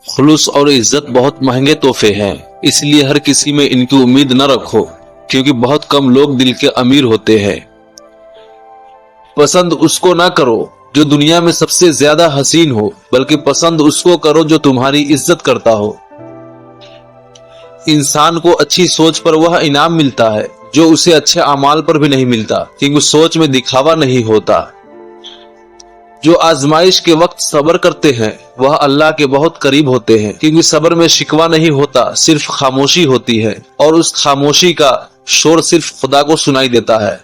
خلوص اور عزت بہت مہنگے تحفے ہیں، اس لیے ہر کسی میں ان کی امید نہ رکھو، کیونکہ بہت کم لوگ دل کے امیر ہوتے ہیں۔ پسند اس کو نہ کرو جو دنیا میں سب سے زیادہ حسین ہو، بلکہ پسند اس کو کرو جو تمہاری عزت کرتا ہو۔ انسان کو اچھی سوچ پر وہ انعام ملتا ہے جو اسے اچھے اعمال پر بھی نہیں ملتا، کیونکہ سوچ میں دکھاوا نہیں ہوتا۔ جو آزمائش کے وقت صبر کرتے ہیں وہ اللہ کے بہت قریب ہوتے ہیں، کیونکہ صبر میں شکوہ نہیں ہوتا، صرف خاموشی ہوتی ہے، اور اس خاموشی کا شور صرف خدا کو سنائی دیتا ہے۔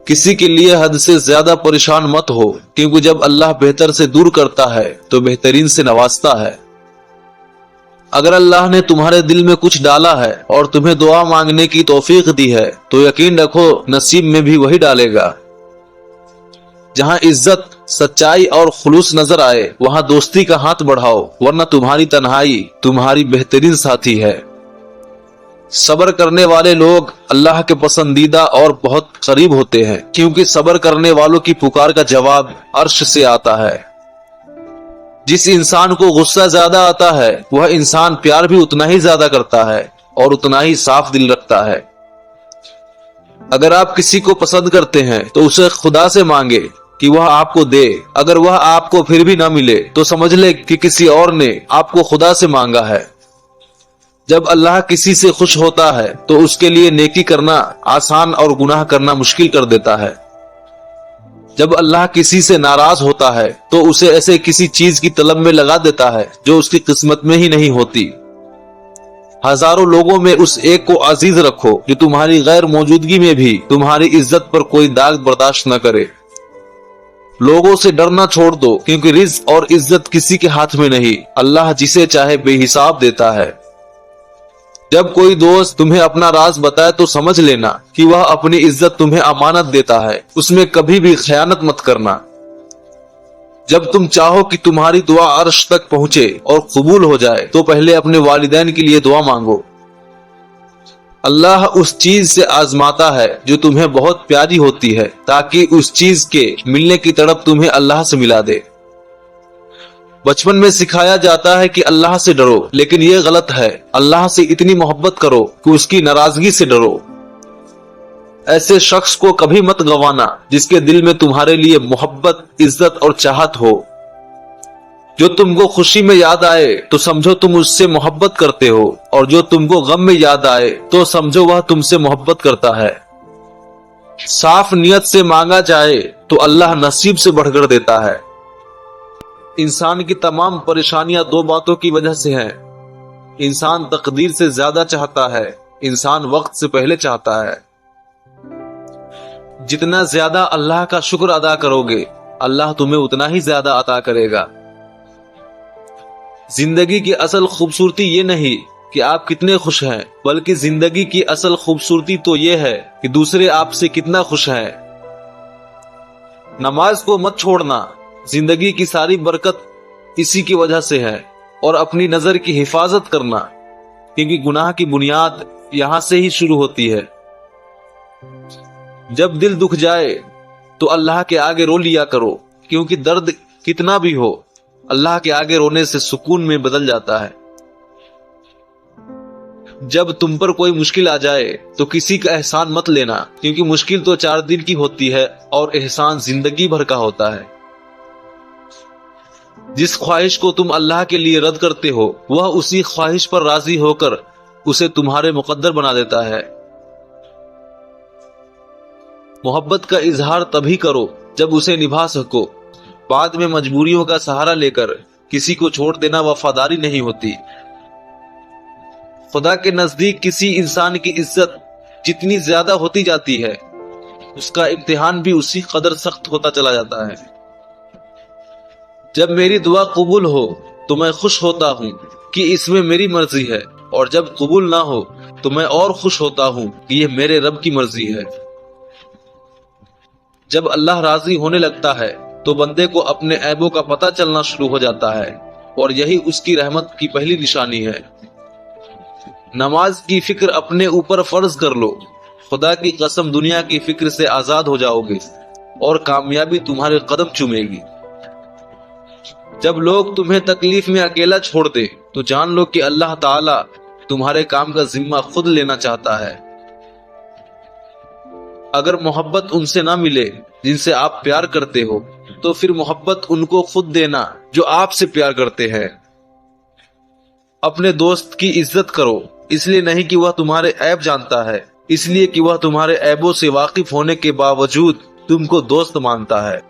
کسی کے لیے حد سے زیادہ پریشان مت ہو، کیونکہ جب اللہ بہتر سے دور کرتا ہے تو بہترین سے نوازتا ہے۔ اگر اللہ نے تمہارے دل میں کچھ ڈالا ہے اور تمہیں دعا مانگنے کی توفیق دی ہے تو یقین رکھو نصیب میں بھی وہی ڈالے گا۔ جہاں عزت، سچائی اور خلوص نظر آئے وہاں دوستی کا ہاتھ بڑھاؤ، ورنہ تمہاری تنہائی تمہاری بہترین ساتھی ہے۔ صبر کرنے والے لوگ اللہ کے پسندیدہ اور بہت قریب ہوتے ہیں، کیونکہ صبر کرنے والوں کی پکار کا جواب عرش سے آتا ہے۔ جس انسان کو غصہ زیادہ آتا ہے وہ انسان پیار بھی اتنا ہی زیادہ کرتا ہے اور اتنا ہی صاف دل رکھتا ہے۔ اگر آپ کسی کو پسند کرتے ہیں تو اسے خدا سے مانگے کہ وہ آپ کو دے، اگر وہ آپ کو پھر بھی نہ ملے تو سمجھ لے کہ کسی اور نے آپ کو خدا سے مانگا ہے۔ جب اللہ کسی سے خوش ہوتا ہے تو اس کے لیے نیکی کرنا آسان اور گناہ کرنا مشکل کر دیتا ہے۔ جب اللہ کسی سے ناراض ہوتا ہے تو اسے ایسے کسی چیز کی طلب میں لگا دیتا ہے جو اس کی قسمت میں ہی نہیں ہوتی۔ ہزاروں لوگوں میں اس ایک کو عزیز رکھو جو تمہاری غیر موجودگی میں بھی تمہاری عزت پر کوئی داغ برداشت نہ کرے۔ لوگوں سے ڈرنا چھوڑ دو، کیونکہ رزق اور عزت کسی کے ہاتھ میں نہیں، اللہ جسے چاہے بے حساب دیتا ہے۔ جب کوئی دوست تمہیں اپنا راز بتائے تو سمجھ لینا کہ وہ اپنی عزت تمہیں امانت دیتا ہے، اس میں کبھی بھی خیانت مت کرنا۔ جب تم چاہو کہ تمہاری دعا عرش تک پہنچے اور قبول ہو جائے تو پہلے اپنے والدین کے لیے دعا مانگو۔ اللہ اس چیز سے آزماتا ہے جو تمہیں بہت پیاری ہوتی ہے، تاکہ اس چیز کے ملنے کی تڑپ تمہیں اللہ سے ملا دے۔ بچپن میں سکھایا جاتا ہے کہ اللہ سے ڈرو، لیکن یہ غلط ہے۔ اللہ سے اتنی محبت کرو کہ اس کی ناراضگی سے ڈرو۔ ایسے شخص کو کبھی مت گوانا جس کے دل میں تمہارے لیے محبت، عزت اور چاہت ہو۔ جو تم کو خوشی میں یاد آئے تو سمجھو تم اس سے محبت کرتے ہو، اور جو تم کو غم میں یاد آئے تو سمجھو وہ تم سے محبت کرتا ہے۔ صاف نیت سے مانگا جائے تو اللہ نصیب سے بڑھ کر دیتا ہے۔ انسان کی تمام پریشانیاں دو باتوں کی وجہ سے ہیں۔ انسان تقدیر سے زیادہ چاہتا ہے، انسان وقت سے پہلے چاہتا ہے۔ جتنا زیادہ اللہ کا شکر ادا کرو گے اللہ تمہیں اتنا ہی زیادہ عطا کرے گا۔ زندگی کی اصل خوبصورتی یہ نہیں کہ آپ کتنے خوش ہیں، بلکہ زندگی کی اصل خوبصورتی تو یہ ہے کہ دوسرے آپ سے کتنا خوش ہیں۔ نماز کو مت چھوڑنا، زندگی کی ساری برکت اسی کی وجہ سے ہے، اور اپنی نظر کی حفاظت کرنا، کیونکہ گناہ کی بنیاد یہاں سے ہی شروع ہوتی ہے۔ جب دل دکھ جائے تو اللہ کے آگے رو لیا کرو، کیونکہ درد کتنا بھی ہو اللہ کے آگے رونے سے سکون میں بدل جاتا ہے۔ جب تم پر کوئی مشکل آ جائے تو کسی کا احسان مت لینا، کیونکہ مشکل تو 4 دن کی ہوتی ہے اور احسان زندگی بھر کا ہوتا ہے۔ جس خواہش کو تم اللہ کے لیے رد کرتے ہو وہ اسی خواہش پر راضی ہو کر اسے تمہارے مقدر بنا دیتا ہے۔ محبت کا اظہار تبھی کرو جب اسے نبھا سکو، بعد میں مجبوریوں کا سہارا لے کر کسی کو چھوڑ دینا وفاداری نہیں ہوتی۔ خدا کے نزدیک کسی انسان کی عزت جتنی زیادہ ہوتی جاتی ہے اس کا امتحان بھی اسی قدر سخت ہوتا چلا جاتا ہے۔ جب میری دعا قبول ہو تو میں خوش ہوتا ہوں کہ اس میں میری مرضی ہے، اور جب قبول نہ ہو تو میں اور خوش ہوتا ہوں کہ یہ میرے رب کی مرضی ہے۔ جب اللہ راضی ہونے لگتا ہے تو بندے کو اپنے عیبوں کا پتہ چلنا شروع ہو جاتا ہے، اور یہی اس کی رحمت کی پہلی نشانی ہے۔ نماز کی فکر اپنے اوپر فرض کر لو، خدا کی قسم دنیا کی فکر سے آزاد ہو جاؤ گے اور کامیابی تمہارے قدم چومے گی۔ جب لوگ تمہیں تکلیف میں اکیلا چھوڑ دے تو جان لو کہ اللہ تعالی تمہارے کام کا ذمہ خود لینا چاہتا ہے۔ اگر محبت ان سے نہ ملے جن سے آپ پیار کرتے ہو تو پھر محبت ان کو خود دینا جو آپ سے پیار کرتے ہیں۔ اپنے دوست کی عزت کرو، اس لیے نہیں کہ وہ تمہارے عیب جانتا ہے، اس لیے کہ وہ تمہارے عیبوں سے واقف ہونے کے باوجود تم کو دوست مانتا ہے۔